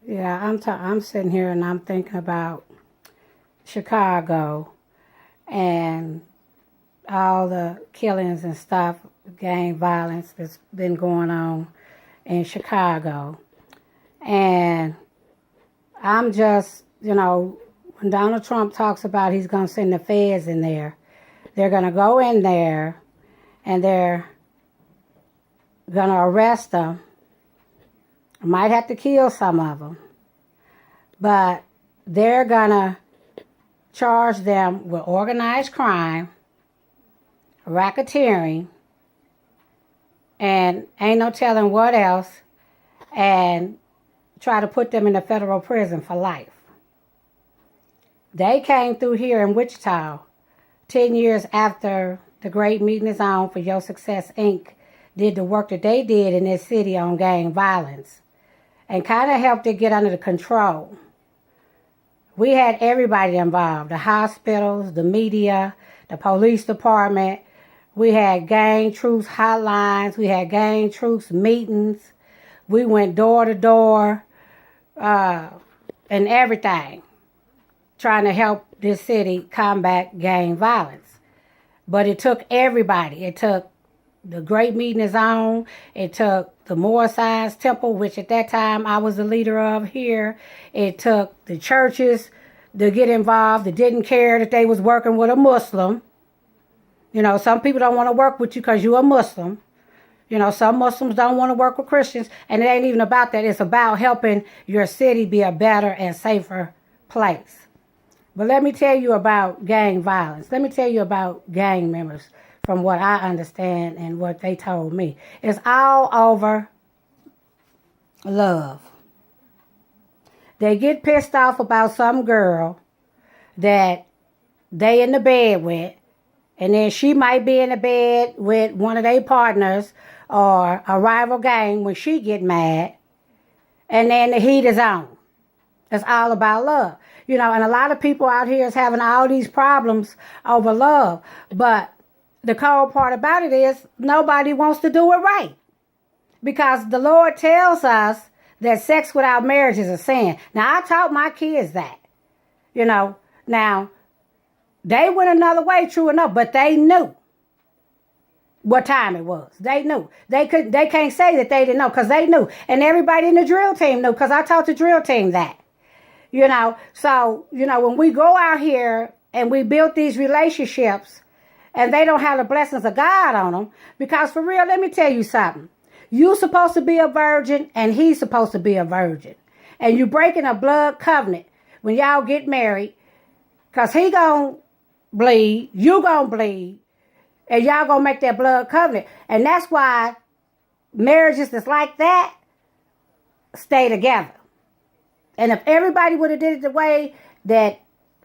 Yeah, I'm sitting here and I'm thinking about Chicago and all the killings and stuff, gang violence that's been going on in Chicago. And I'm just, when Donald Trump talks about he's going to send the feds in there, they're going to go in there and they're going to arrest them. Might have to kill some of them. But they're going to charge them with organized crime, racketeering, and ain't no telling what else, and try to put them in a federal prison for life. They came through here in Wichita 10 years after the Great Meeting is On for Your Success, Inc. did the work that they did in this city on gang violence and kind of helped it get under the control. We had everybody involved, the hospitals, the media, the police department. We had gang troops hotlines. We had gang troops meetings. We went door to door and everything, trying to help this city combat gang violence. But it took everybody. It took the Great Meeting is On. It took the Moore Science Temple, which at that time I was the leader of here. It took the churches to get involved that didn't care that they was working with a Muslim. Some people don't want to work with you because you're a Muslim. Some Muslims don't want to work with Christians, and it ain't even about that. It's about helping your city be a better and safer place. But let me tell you about gang violence. Let me tell you about gang members from what I understand and what they told me. It's all over love. They get pissed off about some girl that they in the bed with, and then she might be in the bed with one of their partners or a rival gang when she get mad, and then the heat is on. It's all about love. And a lot of people out here is having all these problems over love. But the cold part about it is nobody wants to do it right. Because the Lord tells us that sex without marriage is a sin. Now, I taught my kids that. Now, they went another way, true enough, but they knew what time it was. They knew. They can't say that they didn't know because they knew. And everybody in the drill team knew because I taught the drill team that. So, when we go out here and we build these relationships and they don't have the blessings of God on them, because for real, let me tell you something. You're supposed to be a virgin and he's supposed to be a virgin. And you breaking a blood covenant when y'all get married because he gonna bleed, you gonna bleed, and y'all gonna make that blood covenant. And that's why marriages that's like that stay together. And if everybody would have did it the way that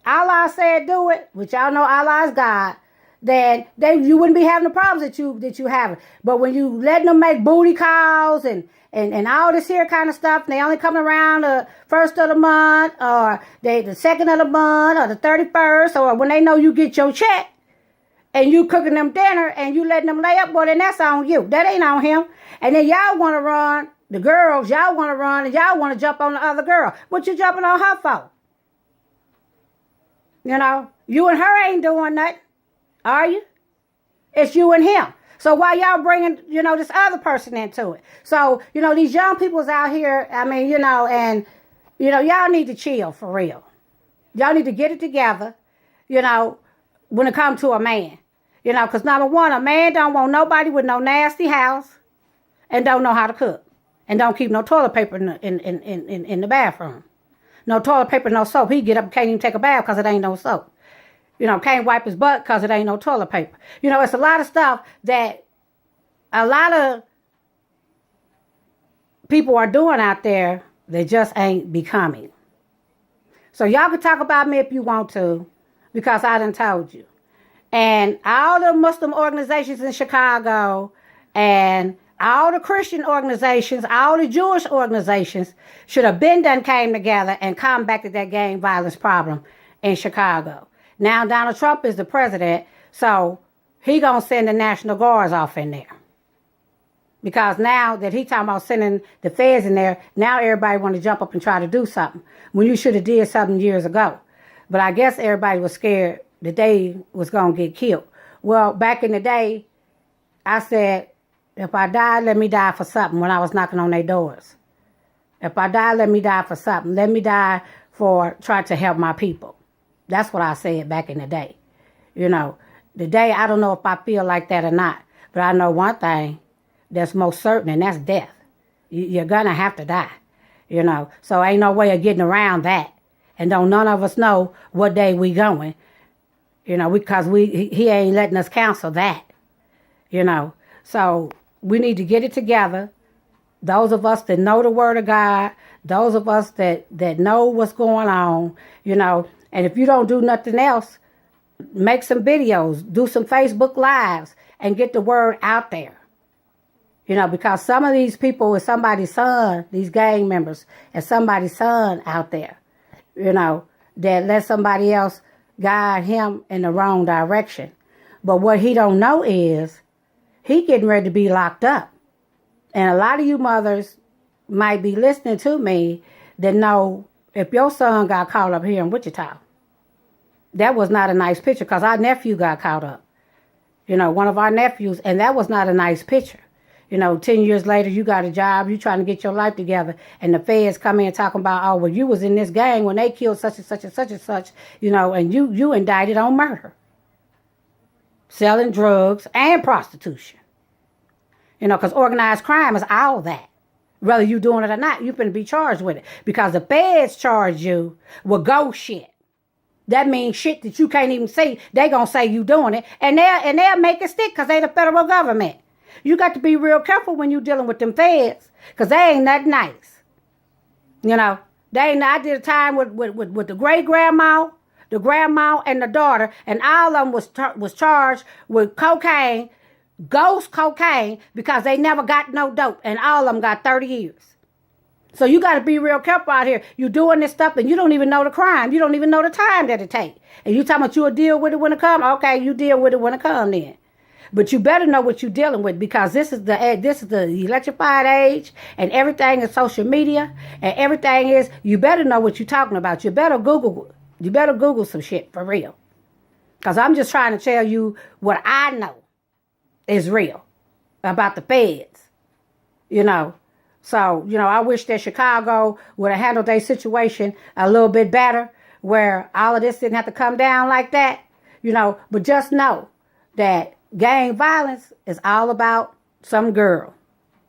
Allah said do it, which y'all know Allah is God, then you wouldn't be having the problems that you having. But when you letting them make booty calls and all this here kind of stuff, and they only come around the first of the month, or the second of the month, or the 31st, or when they know you get your check, and you cooking them dinner, and you letting them lay up, well, then that's on you. That ain't on him. And then y'all want to run, the girls, y'all want to run, and y'all want to jump on the other girl. What you jumping on her for? You and her ain't doing nothing, are you? It's you and him. So why y'all bringing, this other person into it? So, these young people's out here, and, y'all need to chill for real. Y'all need to get it together, when it comes to a man. Because number one, a man don't want nobody with no nasty house and don't know how to cook. And don't keep no toilet paper in the bathroom. No toilet paper, no soap. He get up and can't even take a bath because it ain't no soap. Can't wipe his butt because it ain't no toilet paper. It's a lot of stuff that a lot of people are doing out there that just ain't becoming. So y'all can talk about me if you want to, because I done told you. And all the Muslim organizations in Chicago and all the Christian organizations, all the Jewish organizations should have been done came together and combated that gang violence problem in Chicago. Now Donald Trump is the president, so he gonna send the National Guards off in there. Because now that he talking about sending the feds in there, now everybody want to jump up and try to do something when you should have did something years ago. But I guess everybody was scared that they was going to get killed. Well, back in the day, I said, if I die, let me die for something when I was knocking on their doors. If I die, let me die for something. Let me die for trying to help my people. That's what I said back in the day. You know, today, I don't know if I feel like that or not. But I know one thing that's most certain, and that's death. You're going to have to die. You know, so ain't no way of getting around that. And don't none of us know what day we going. You know, because he ain't letting us cancel that. You know, so we need to get it together. Those of us that know the word of God, those of us that know what's going on, you know, and if you don't do nothing else, make some videos, do some Facebook Lives, and get the word out there. You know, because some of these people is somebody's son, these gang members, and somebody's son out there, you know, that let somebody else guide him in the wrong direction. But what he don't know is he getting ready to be locked up. And a lot of you mothers might be listening to me that know if your son got caught up here in Wichita, that was not a nice picture because our nephew got caught up. You know, one of our nephews, and that was not a nice picture. You know, 10 years later, you got a job, you trying to get your life together, and the feds come in talking about, oh, well, you was in this gang when they killed such and such and such and such, you know, and you indicted on murder, selling drugs, and prostitution. You know, because organized crime is all that. Whether you doing it or not, you finna be charged with it. Because the feds charge you with ghost shit. That means shit that you can't even see. They gonna say you doing it, and they'll make it stick because they the federal government. You got to be real careful when you dealing with them feds, because they ain't that nice. You know, they ain't. I did a time with the great grandma, the grandma, and the daughter, and all of them was charged with cocaine, ghost cocaine, because they never got no dope, and all of them got 30 years. So you got to be real careful out here. You doing this stuff, and you don't even know the crime. You don't even know the time that it take. And you talking about you'll deal with it when it come. Okay, you deal with it when it come then. But you better know what you're dealing with, because this is the electrified age, and everything is social media, and everything is, you better know what you're talking about. You better Google some shit for real. Because I'm just trying to tell you what I know is real about the feds. You know. So, you know, I wish that Chicago would have handled their situation a little bit better, where all of this didn't have to come down like that. You know, but just know that gang violence is all about some girl.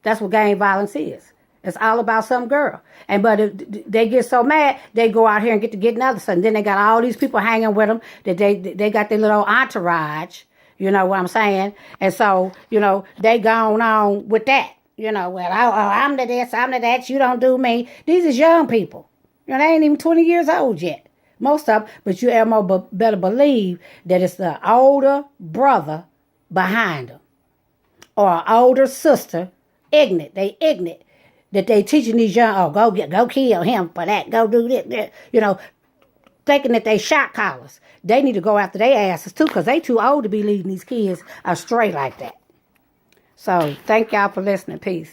That's what gang violence is. It's all about some girl. But if they get so mad, they go out here and get another son. Then they got all these people hanging with them that they got their little entourage. You know what I'm saying? And so, you know, they gone on with that. You know, well, I'm the this, I'm the that, you don't do me. These is young people. You know, they ain't even 20 years old yet. Most of them. But you better believe that it's the older brother behind them, or an older sister, ignorant. They ignorant that they teaching these young, go kill him for that, go do this, you know, thinking that they shot callers. They need to go after their asses too, because they too old to be leading these kids astray like that. So thank y'all for listening. Peace.